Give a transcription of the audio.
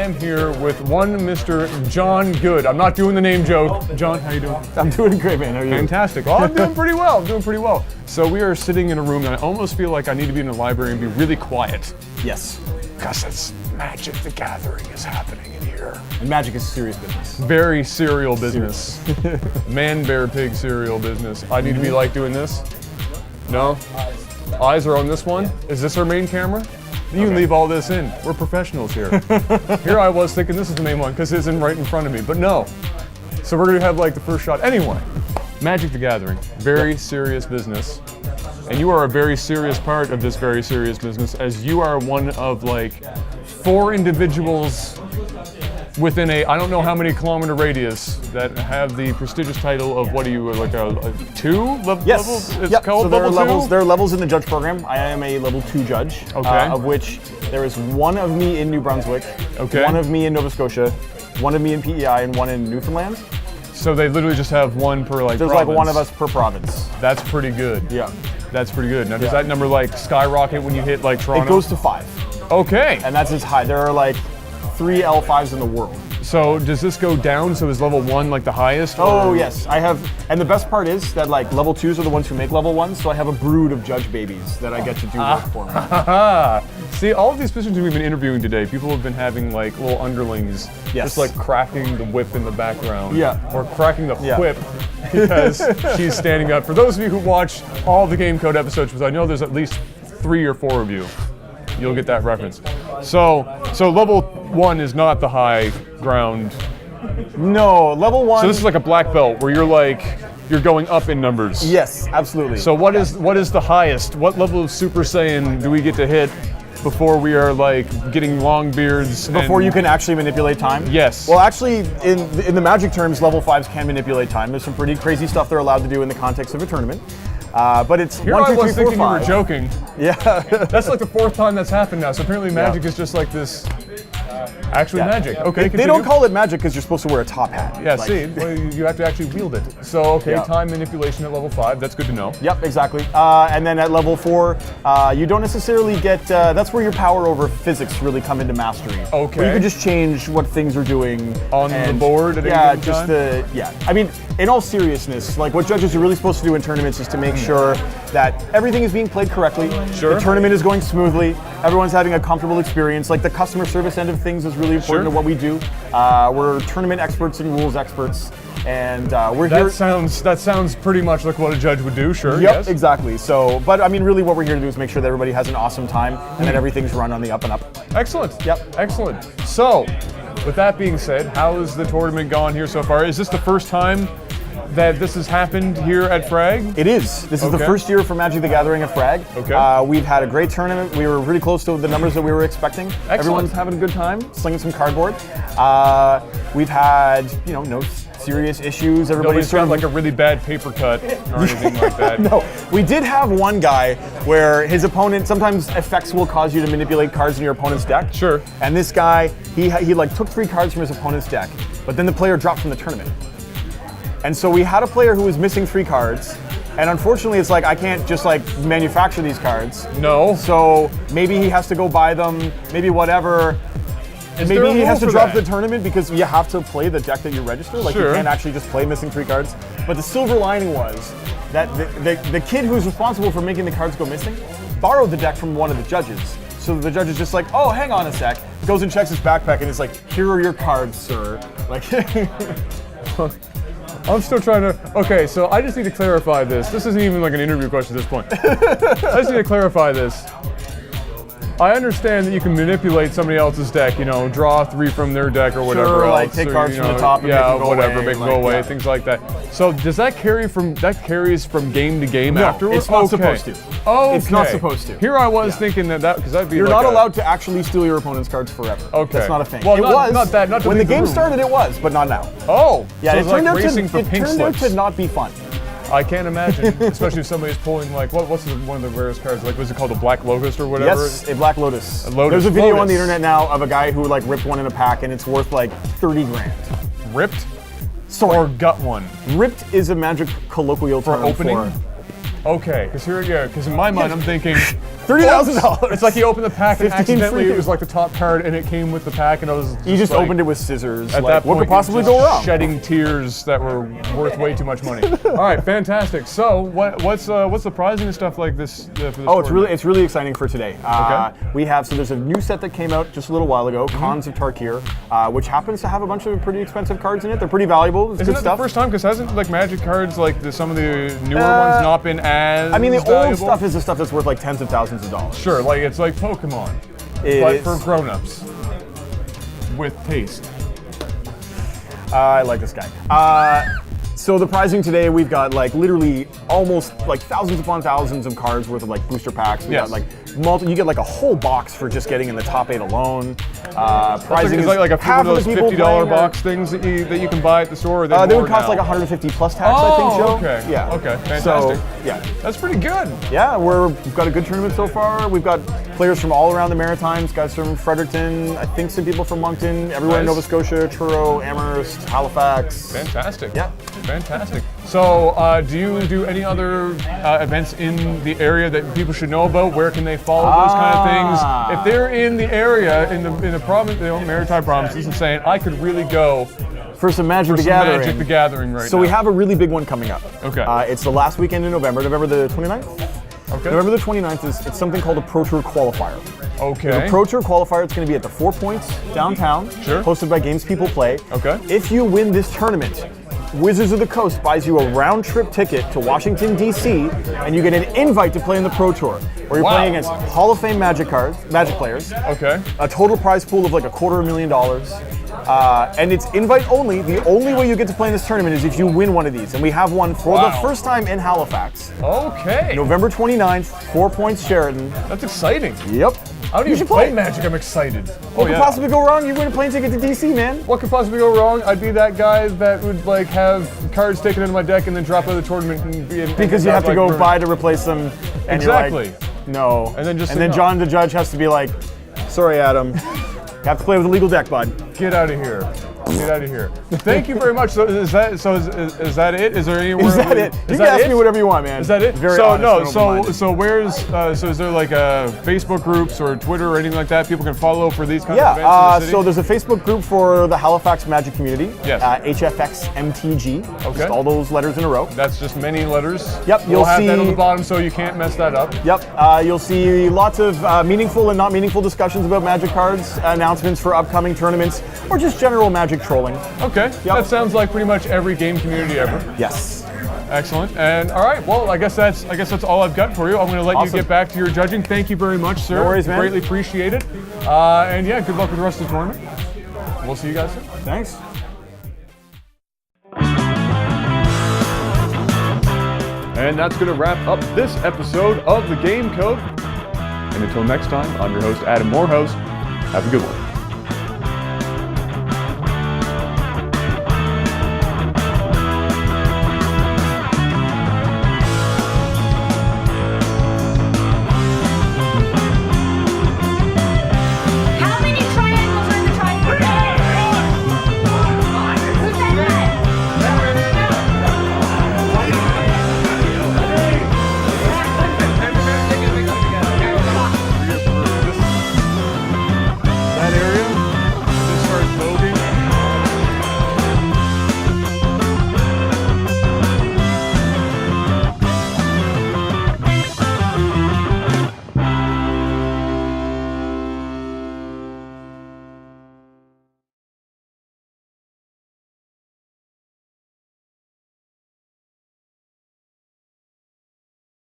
am here with one Mr. John Good. I'm not doing the name joke. John, how you doing? I'm doing great, man. How are you? Fantastic. Well, I'm doing pretty well. I'm doing pretty well. So we are sitting in a room and I almost feel like I need to be in a library and be really quiet. Yes. Because it's Magic the Gathering is happening in here. And Magic is serious business. Very serial business. Man, bear, pig serial business. I need to be like doing this? No? Eyes are on this one? Is this our main camera? You can leave all this in. We're professionals here. Here I was thinking this is the main one because it's in right in front of me, but no. So we're gonna have like the first shot. Anyway, Magic the Gathering, very serious business. And you are a very serious part of this very serious business as you are one of like 4 individuals within a, I don't know how many kilometer radius that have the prestigious title of, what are you, like a 2 level? Yes. It's yep. called so there level are levels. 2? There are levels in the judge program. I am a level 2 judge, Okay. of which there is 1 of me in New Brunswick, Okay. 1 of me in Nova Scotia, 1 of me in PEI, and 1 in Newfoundland. So they literally just have 1 per like There's province. like 1 of us per province. That's pretty good. Yeah. That's pretty good. Now does Yeah. that number like skyrocket when you hit like Toronto? It goes to 5, Okay. and that's as high. There are like 3 L5s in the world. So does this go down? So is level 1 like the highest? Oh or- yes, I have, and the best part is that like level 2s are the ones who make level 1s, so I have a brood of judge babies that I get to do work for me. Haha. See, all of these positions we've been interviewing today, people have been having like little underlings, Yes. just like cracking the whip in the background. Yeah. Or cracking the Yeah. whip because she's standing up. For those of you who watch all the Game Code episodes, because I know there's at least 3 or 4 of you, you'll get that reference. So level 1 is not the high ground. No, level 1. So this is like a black belt where you're going up in numbers. Yes, absolutely. So what is the highest? What level of Super Saiyan do we get to hit before we are like getting long beards? Before and- you can actually manipulate time? Yes. Well, actually, in the Magic terms, level 5s can manipulate time. There's some pretty crazy stuff they're allowed to do in the context of a tournament. But it's Here 1, 2, I 3, was 4, thinking 5. you were joking. Yeah. That's like the 4th time that's happened now. So apparently Magic is just like this. Actually, Yeah. Magic. Okay. They don't continue. call it magic because you're supposed to wear a top hat. Yeah. Like- See, well, you have to actually wield it. So okay, Yeah. time manipulation at level 5. That's good to know. Yep, exactly. And then at level 4, you don't necessarily get. That's where your power over physics really come into mastery. Okay. Where you can just change what things are doing On the board at any yeah, given just time? the yeah. I mean, in all seriousness, like what judges are really supposed to do in tournaments is to make sure that everything is being played correctly. Sure. The tournament is going smoothly. Everyone's having a comfortable experience. Like the customer service end of things is really important Sure. to what we do. We're tournament experts and rules experts, and we're here. That sounds pretty much like what a judge would do. Sure. Yep, Yes. exactly. So, but I mean, really what we're here to do is make sure that everybody has an awesome time and that everything's run on the up and up. Excellent. Yep. Excellent. So, with that being said, how has the tournament gone here so far? Is this the first time that this has happened here at Frag? It is. This is the Okay. first year for Magic the Gathering at Frag. Okay. We've had a great tournament. We were really close to the numbers that we were expecting. Everyone's having a good time, slinging some cardboard. We've had, no serious issues. Everybody's Nobody's sort got of like a really bad paper cut or anything like that. No, we did have one guy where his opponent, sometimes effects will cause you to manipulate cards in your opponent's deck. Sure. And this guy, he like took 3 cards from his opponent's deck, but then the player dropped from the tournament. And so we had a player who was missing 3 cards, and unfortunately it's like I can't just like manufacture these cards. No. So maybe he has to go buy them, maybe whatever. Is there Maybe a he rule has to for drop that? the tournament because you have to play the deck that you register. Like Sure. you can't actually just play missing 3 cards. But the silver lining was that the kid who's responsible for making the cards go missing borrowed the deck from one of the judges. So the judge is just like, oh, hang on a sec. Goes and checks his backpack and it's like, here are your cards, sir. Like, I'm still trying to. Okay, so I just need to clarify this. This isn't even like an interview question at this point. I just need to clarify this. I understand that you can manipulate somebody else's deck, draw 3 from their deck or whatever Sure, else. like take or, cards from the top and make them go whatever, away, make them like, go away, yeah. things like that. So does that carries from game to game afterwards? it's not Okay. supposed to. Oh, It's not supposed to. Here I was thinking that because that'd be You're like not a- allowed to actually steal your opponent's cards forever. Okay. That's not a thing. Well, it not- was. not that- not to when the leave the game room. started, it was, but not now. Oh, Yeah, so it it's like turned out racing for to pink slips. not be fun. I can't imagine, especially if somebody's pulling like one of the rarest cards, like what's it called, a Black Locust or whatever? Yes, a Black Lotus. Lotus. There's a video on Lotus. the internet now of a guy who like ripped one in a pack, and it's worth like 30 grand. Ripped Sorry, or gut one ripped is a Magic colloquial for term opening. Okay, because in my mind I'm thinking $30,000. It's like you opened the pack and 15 accidentally free. it was like the top card and it came with the pack and I was You just like, opened it with scissors. At Like, that point, what could possibly you're go just wrong? shedding tears that were worth way too much money. All right, fantastic. So what's the prizing and stuff like this? For this Oh, tournament? it's really exciting for today. We have, so there's a new set that came out just a little while ago, Cons of Tarkir, which happens to have a bunch of pretty expensive cards in it. They're pretty valuable. It's Isn't good it stuff. the first time? Because hasn't like Magic cards, like some of the newer ones, not been as I mean, the old valuable? stuff is the stuff that's worth like tens of thousands of dollars. Sure, like it's like Pokemon, but for grown-ups with taste. I like this guy. So the prizing today, we've got like literally almost like thousands upon thousands of cards worth of like booster packs. We Yes. got like you get like a whole box for just getting in the top 8 alone. Prizing It's is like a half one of of those the people $50 playing are- box things that you can buy at the store. Or They would more cost now? like 150 plus tax, I think, Joe. Okay. Yeah. Okay. Fantastic. So, yeah. That's pretty good. Yeah, we've got a good tournament so far. We've got players from all around the Maritimes, guys from Fredericton, I think some people from Moncton, everywhere in Nice. Nova Scotia, Truro, Amherst, Halifax. Fantastic. Yeah. Fantastic. So, do you do any other events in the area that people should know about? Where can they follow those kind of things? If they're in the area, in the province, the Maritime provinces, and saying, I could really go For some Magic the some Gathering. Magic the Gathering right now. So we have a really big one coming up. Okay. It's the last weekend in November the 29th. Okay. November the 29th it's something called a Pro Tour Qualifier. Okay. The Pro Tour Qualifier, it's going to be at the 4 Points downtown, Sure. hosted by Games People Play. Okay. If you win this tournament, Wizards of the Coast buys you a round-trip ticket to Washington, D.C., and you get an invite to play in the Pro Tour, where you're Wow. playing against Hall of Fame Magic players. Okay. A total prize pool of like $250,000. And it's invite only. The only way you get to play in this tournament is if you win one of these. And we have one for the Wow. first time in Halifax. Okay. November 29th, 4 Points Sheraton. That's exciting. Yep. I don't You even should play play. Magic. I'm excited. What could possibly go wrong? You win a plane ticket to DC, man. What could possibly go wrong? I'd be that guy that would like have cards taken into my deck and then drop out of the tournament and be in. Because you have to go buy to replace them. And Exactly. You're like, no. And then just and say then no. John the judge has to be like, sorry, Adam. You have to play with a legal deck, bud. Get out of here. Get out of here. Thank you very much. So is that it? Is there anywhere? Is that it? You can ask me whatever you want, man. Is that it? Very so honest no. and So open-minded. so where's so is there like Facebook groups or Twitter or anything like that people can follow for these kinds of events in the city? So there's a Facebook group for the Halifax Magic Community. Yes. HFXMTG. Okay. Just all those letters in a row. That's just many letters. Yep, We'll you'll have that on see- the bottom so you can't mess that up. Yep. You'll see lots of meaningful and not meaningful discussions about Magic cards, announcements for upcoming tournaments, or just general Magic trolling. Okay. That sounds like pretty much every game community ever. Yes. Excellent. And all right, well, I guess that's all I've got for you. I'm going to let Awesome. you get back to your judging. Thank you very much, sir. No worries, man. Greatly appreciated. And yeah, good luck with the rest of the tournament. We'll see you guys soon. Thanks. And that's going to wrap up this episode of The Game Code. And until next time, I'm your host, Adam Morehouse. Have a good one.